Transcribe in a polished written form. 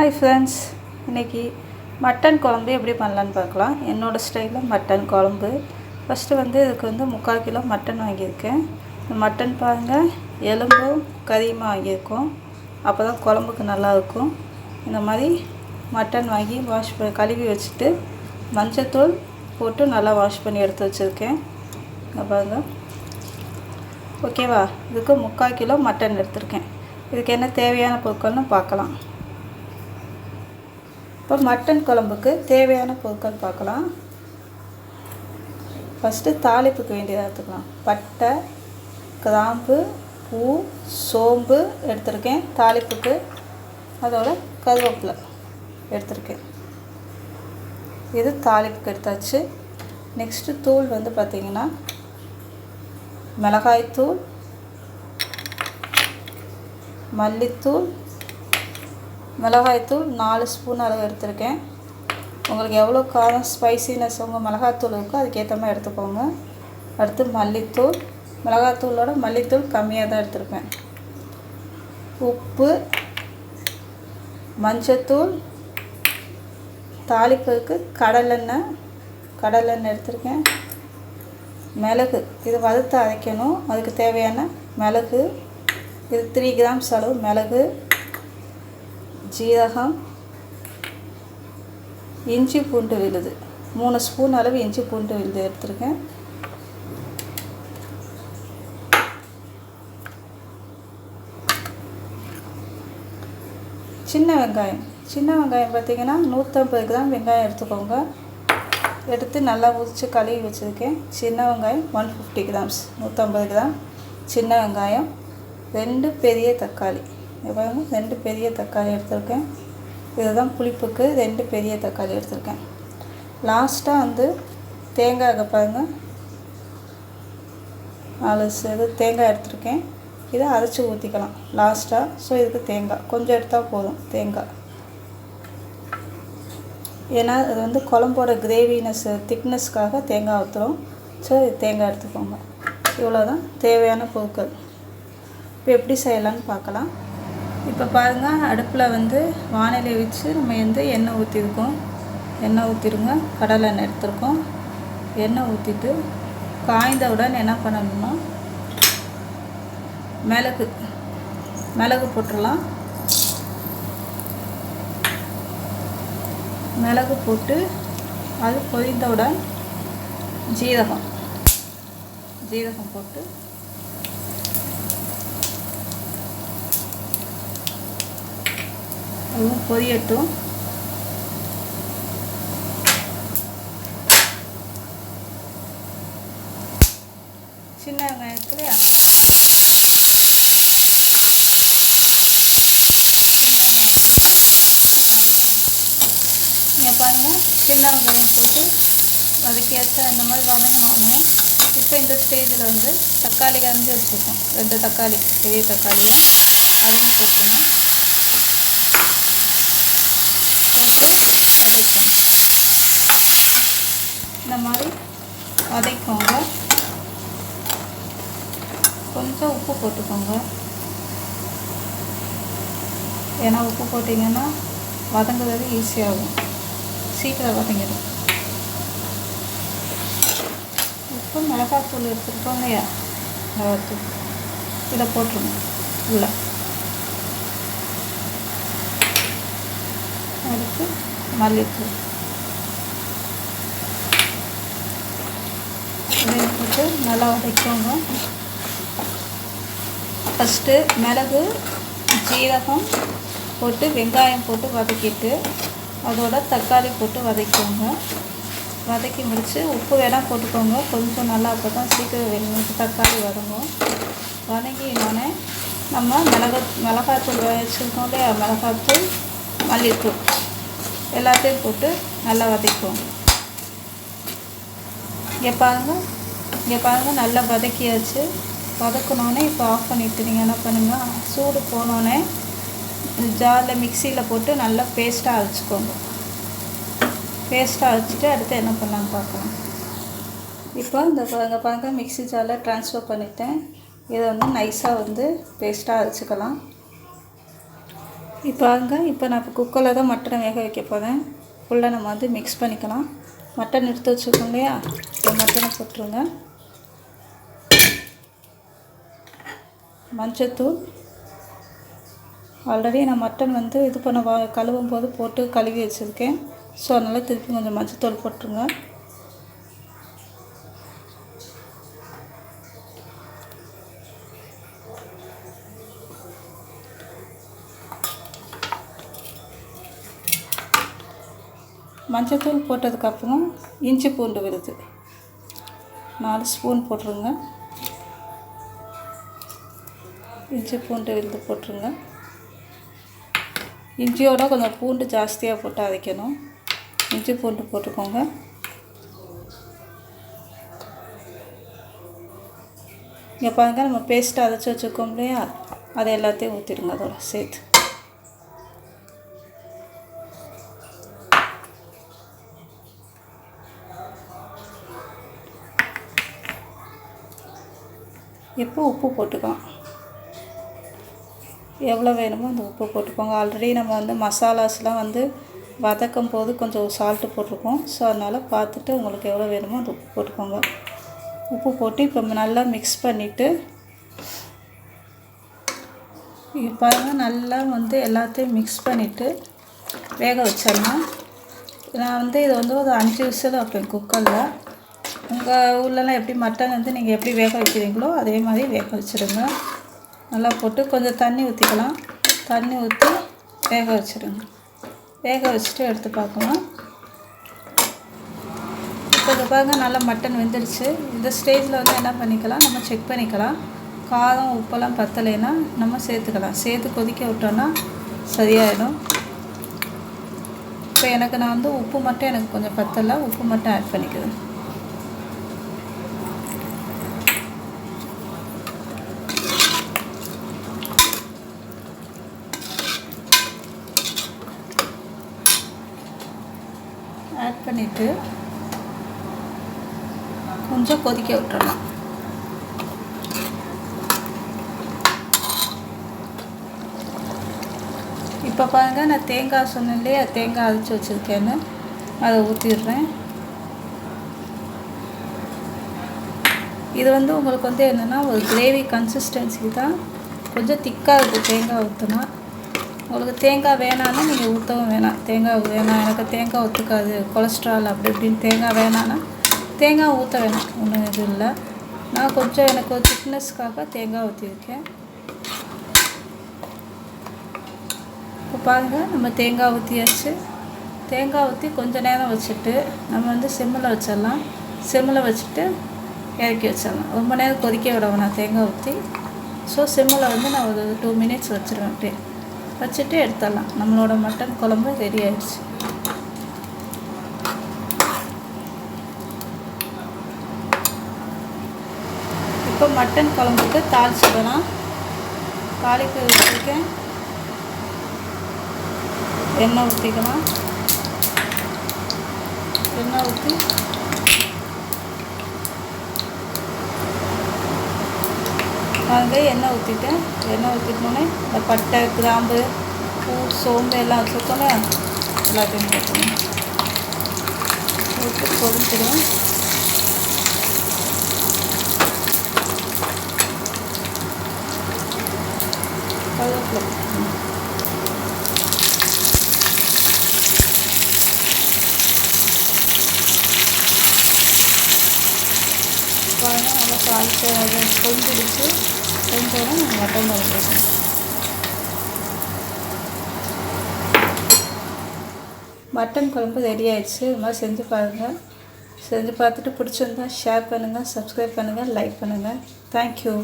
Hi friends, இன்றைக்கி mutton குழம்பு எப்படி பண்ணலான்னு பார்க்கலாம். என்னோடய ஸ்டைலில் மட்டன் குழம்பு. ஃபஸ்ட்டு இதுக்கு 3/4 கிலோ மட்டன் வாங்கியிருக்கேன். இந்த மட்டன் பாருங்கள், எலும்பும் கறியுமா வாங்கியிருக்கோம். அப்போ தான் குழம்புக்கு நல்லாயிருக்கும். இந்த மாதிரி மட்டன் வாங்கி கழுவி வச்சுட்டு மஞ்சத்தூள் போட்டு நல்லா வாஷ் பண்ணி எடுத்து வச்சுருக்கேன். இங்கே பாருங்கள். ஓகேவா, இதுக்கு 3/4 கிலோ மட்டன் எடுத்திருக்கேன். இதுக்கு என்ன தேவையான பொருட்கள்னு பார்க்கலாம். இப்போ மட்டன் குழம்புக்கு தேவையான பொருட்கள் பார்க்கலாம். ஃபஸ்ட்டு தாளிப்புக்கு வேண்டியதாக எடுத்துக்கலாம். பட்டை, கிராம்பு, பூ, சோம்பு எடுத்திருக்கேன் தாளிப்புக்கு. அதோட கருவேப்பிலை எடுத்திருக்கேன். இது தாளிப்புக்கு எடுத்தாச்சு. நெக்ஸ்ட்டு தூள் பார்த்திங்கன்னா மிளகாய்த்தூள், மல்லித்தூள். மிளகாய்த்தூள் 4 ஸ்பூன் அளவு எடுத்திருக்கேன். உங்களுக்கு எவ்வளோ காரம் ஸ்பைசினஸ் உங்கள் மிளகாய்த்தூள் இருக்கோ அதுக்கேற்ற மாதிரி எடுத்துக்கோங்க. அடுத்து மல்லித்தூள். மிளகாய்த்தூளோட மல்லித்தூள் கம்மியாக தான் எடுத்திருப்பேன். உப்பு, மஞ்சத்தூள், தாளிப்புக்கு கடலெண்ணெய் எடுத்திருக்கேன். மிளகு, இது வறுத்து அரைக்கணும், அதுக்கு தேவையான மிளகு. இது 3 கிராம்ஸ் அளவு மிளகு. ஜீரகம், இஞ்சி பூண்டு விழுது 3 ஸ்பூன் அளவு இஞ்சி பூண்டு விழுது எடுத்திருக்கேன். சின்ன வெங்காயம் பார்த்திங்கன்னா 150 கிராம் வெங்காயம் எடுத்துக்கோங்க. எடுத்து நல்லா உரித்து கழுவி வச்சுருக்கேன். சின்ன வெங்காயம் 150 கிராம்ஸ், 150 கிராம் சின்ன வெங்காயம். 2 பெரிய தக்காளி, 2 பெரிய தக்காளி எடுத்திருக்கேன். இதுதான் புளிப்புக்கு 2 பெரிய தக்காளி எடுத்திருக்கேன். லாஸ்ட்டாக தேங்காய் பாருங்கள், 4 தேங்காய் எடுத்திருக்கேன். இதை அரைச்சி ஊற்றிக்கலாம் லாஸ்ட்டாக. ஸோ இதுக்கு தேங்காய் கொஞ்சம் எடுத்தால் போதும். தேங்காய் ஏன்னா அது குழம்போட கிரேவினஸ் திக்னஸ்க்காக தேங்காய் ஊற்றுறோம். ஸோ இது தேங்காய் எடுத்துக்கோங்க. இவ்வளோ தான் தேவையான பொருட்கள். இப்போ எப்படி செய்யலான்னு பார்க்கலாம். இப்போ பாருங்கள், அடுப்பில் வானிலை வச்சு நம்ம எண்ணெய் ஊற்றிருக்கோம். எண்ணெய் ஊற்றிடுங்க. கடலை எண்ணெய் எடுத்துருக்கோம். எண்ணெய் ஊற்றிட்டு காய்ந்தவுடன் என்ன பண்ணணும்னா மிளகு போட்டுடலாம். மிளகு போட்டு அது பொரிந்தவுடன் ஜீரகம் போட்டு அதுவும் பொரியட்டும். சின்ன வெங்காயத்தில் இங்கே பாருங்கள், சின்ன வெங்காயம் போட்டு வதக்கியாச்சு. அந்த மாதிரி வதங்கினோங்க. இப்போ இந்த ஸ்டேஜில் தக்காளி அரைஞ்சி வச்சுருக்கோம். 2 தக்காளி, பெரிய தக்காளியை அதையும் போட்டுருங்க. இந்த மாதிரி வதக்கோங்க. கொஞ்சம் உப்பு போட்டுக்கோங்க. ஏன்னா உப்பு போட்டிங்கன்னா வதங்குறது ஈஸியாகும், சீக்கிரம் வதங்கிடும். உப்பு, மிளகாத்தூள் எடுத்துருக்கோம் இல்லையா, மிளகாத்தூள் இதை போட்டுருங்க உள்ள. அடுத்து மல்லித்தூள் இதையும் போட்டு நல்லா வதக்கோங்க. ஃபஸ்ட்டு மிளகு, ஜீரகம் போட்டு வெங்காயம் போட்டு வதக்கிட்டு அதோட தக்காளி போட்டு வதக்கிக்கோங்க. வதக்கி முடித்து உப்பு வேணால் போட்டுக்கோங்க கொஞ்சம் நல்லா, அப்போ தான் சீக்கிரம் தக்காளி வதங்கும். வதங்கினோடனே நம்ம மிளகாத்தூள் வச்சுருக்கோம் இல்லையா, மிளகாத்தூள், மல்லித்தூள் எல்லாத்தையும் போட்டு நல்லா வதக்குவோம். இங்கே பாருங்கள் நல்லா வதக்கியாச்சு. வதக்கணுன்னே இப்போ ஆஃப் பண்ணிவிட்டு நீங்கள் என்ன பண்ணுங்கள், சூடு போனோடனே ஜாரில் மிக்சியில் போட்டு நல்லா பேஸ்ட்டாக அரைச்சிக்கோங்க. பேஸ்ட்டாக அரைச்சிட்டு அடுத்து என்ன பண்ணலான்னு பார்க்கலாம். இப்போ இந்த பாருங்கள் மிக்ஸி ஜாரில் ட்ரான்ஸ்ஃபர் பண்ணிவிட்டேன். இதை நைஸாக பேஸ்ட்டாக அரைச்சிக்கலாம். இப்போ நான் குக்கரில் தான் மட்டனை வேக வைக்க போகிறேன். ஃபுல்லாக நம்ம வந்து மிக்ஸ் பண்ணிக்கலாம். மட்டன் எடுத்து வச்சுருக்கோம் இல்லையா, இப்போ மட்டனை போட்டுருங்க. மஞ்சத்தூள், ஆல்ரெடி நான் மட்டன் வந்து இது பண்ண கழுவும் போது போட்டு கழுவி வச்சுருக்கேன். ஸோ அதனால் திருப்பி கொஞ்சம் மஞ்சத்தூள் போட்டுருங்க. மஞ்சத்தூள் போட்டதுக்கப்புறம் இஞ்சி பூண்டு விழுது 4 ஸ்பூன் போட்டுருங்க. இஞ்சி பூண்டு விழுது போட்டுருங்க. இஞ்சியோட கொஞ்சம் பூண்டு ஜாஸ்தியாக போட்டு அரைக்கணும். இஞ்சி பூண்டு போட்டுக்கோங்க. இங்கே பாருங்கள், நம்ம பேஸ்ட்டு அரைச்சி வச்சுருக்கோம் இல்லையா, அதை எல்லாத்தையும் ஊற்றிடுங்க அதோட சேர்த்து. இப்போ உப்பு போட்டுக்கலாம். எவ்வளோ வேணுமோ அந்த உப்பு போட்டுக்கோங்க. ஆல்ரெடி நம்ம வந்து மசாலாஸ்லாம் வந்து வதக்கும் போது கொஞ்சம் சால்ட்டு போட்டிருக்கோம். ஸோ அதனால் பார்த்துட்டு உங்களுக்கு எவ்வளோ வேணுமோ அந்த உப்பு போட்டுக்கோங்க. உப்பு போட்டு இப்போ நல்லா மிக்ஸ் பண்ணிவிட்டு இப்போ நல்லா வந்து எல்லாத்தையும் மிக்ஸ் பண்ணிவிட்டு வேக வச்சிடலாம். நான் வந்து இதை வந்து ஒரு 5 விசில் வைப்பேன் குக்கரில். உங்கள் ஊர்லலாம் எப்படி மட்டன் வந்து நீங்கள் எப்படி வேக வைக்கிறீங்களோ அதே மாதிரி வேக வச்சுடுங்க. நல்லா போட்டு கொஞ்சம் தண்ணி ஊற்றிக்கலாம். தண்ணி ஊற்றி வேக வச்சுடுங்க. வேக வச்சுட்டு எடுத்து பார்க்கலாம். இப்போ இதை பாருங்க, நல்லா மட்டன் வெந்துடுச்சு. இந்த ஸ்டேஜில் வந்து என்ன பண்ணிக்கலாம், நம்ம செக் பண்ணிக்கலாம். காரம் உப்பெல்லாம் பத்தலைன்னா நம்ம சேர்த்துக்கலாம். சேர்த்து கொதிக்க விட்டோன்னா சரியாயிடும். இப்போ நான் வந்து உப்பு மட்டும் எனக்கு கொஞ்சம் பத்தலை, உப்பு மட்டும் ஆட் பண்ணிக்கிறேன். ஆட் பண்ணிவிட்டு கொஞ்சம் கொதிக்க விட்டுறலாம். இப்போ பாருங்கள், நான் தேங்காய் சொன்னேன் இல்லையா, தேங்காய் அரைச்சி வச்சுருக்கேன்னு அதை ஊற்றிடுறேன். இது வந்து உங்களுக்கு வந்து என்னென்னா ஒரு கிரேவி கன்சிஸ்டன்சி தான். கொஞ்சம் திக்காக இருக்குது தேங்காய் ஊற்றினா. உங்களுக்கு தேங்காய் வேணான்னா நீங்கள் ஊற்றவும் வேணாம். தேங்காய் வேணாம், எனக்கு தேங்காய் ஒத்துக்காது, கொலஸ்ட்ரால் அப்படி இப்படின்னு தேங்காய் வேணான்னா தேங்காய் ஊற்ற வேணாம், ஒன்றும் இது இல்லை. நான் கொஞ்சம் எனக்கு ஒரு திக்னஸ்க்காக தேங்காய் ஊற்றிருக்கேன். இப்போ பாருங்கள், நம்ம தேங்காய் ஊற்றியாச்சு. தேங்காய் ஊற்றி கொஞ்சம் நேரம் வச்சுட்டு நம்ம வந்து சிம்மில் வச்சிடலாம். சிம்மில் வச்சுட்டு இறக்கி வச்சிடலாம். ரொம்ப நேரம் கொதிக்க விட வேணாம் தேங்காய் ஊற்றி. ஸோ சிம்மில் வந்து நான் ஒரு 2 மினிட்ஸ் வச்சுருவேன். அப்படியே வச்சுட்டு எடுத்துடலாம். நம்மளோட மட்டன் குழம்பு ரெடி ஆயிடுச்சு. இப்போ மட்டன் குழம்புக்கு தாளிச்சிடலாம். தாளிக்கு வச்சுருக்கேன். எண்ணெய் ஊற்றிக்கலாம். எண்ணெய் ஊற்றி எண்ணெய் ஊற்றிட்டேன். எண்ணெய் ஊற்றிட்டோன்னே இந்த பட்டை, கிராம்பு, பூ, சோம்பு எல்லாம் வச்சுருக்கோங்க, எல்லாத்தையும் போட்டுக்கணும். போட்டு பொரிச்சிடும். கருவேப்பிலை போட்டுக்கணும். நல்லா தாளித்து அதை கொஞ்சிடுச்சு. கொஞ்சம் மட்டன் குழம்பு. மட்டன் குழம்பு ரெடி ஆகிடுச்சு. இது மாதிரி செஞ்சு பாருங்கள். செஞ்சு பார்த்துட்டு பிடிச்சிருந்தா ஷேர் பண்ணுங்கள், சப்ஸ்கிரைப் பண்ணுங்கள், லைக் பண்ணுங்கள். தேங்க்யூ.